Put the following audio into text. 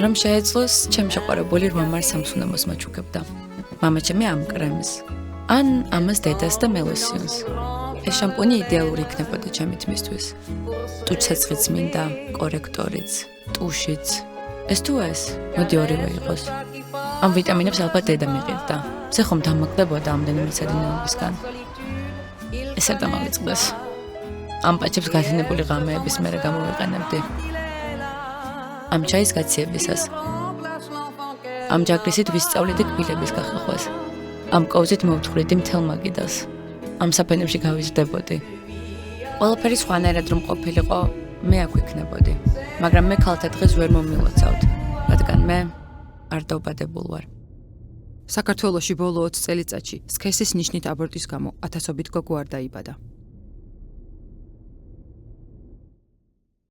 რომ შეეძლოს, ჩემ შეყვარებული 8 მარს სამსუნამოს მაჩუქებდა. მამა ჩემი ამ კრემს. ან ამას დედას და მელოსიონს. ეს შამპუნი იდეალური იქნებოდა ჩემი თმისთვის. ტუჩაცღიც მინდა, კორექტორიც, ტუშიც. ეს თუ ეს, მოდი ორივე იყოს. ამ ვიტამინებს ალბათ დედა მიყიდდა. მზე ხომ დამაგდებოდა ამდენი მეცადინეობისგან. ეს არ დამავიწყდეს. ამ პაჩებს გათენებული ღამეების მერე გამოვიყენებდი. ამ ჩაის გაციებისას. ამ ჯაგრისით ვისწავლიდი კბილების გახახვას. ამ კოვზით მოვთხრიდი მთელ მაგიდას. ამ საფენებში გავიზრდებოდი. ყველაფერი სხვანაირად რომ ყოფილიყო, მე აქ ვიქნებოდი. მაგრამ მე ქალთა დღეს ვერ მომილოცავთ, რადგან მე არ დაუბადებულ ვარ. საქართველოში ბოლო 20 წელიწადში სქესის ნიშნით აბორტის გამო ათასობით გოგო არ დაიბადა.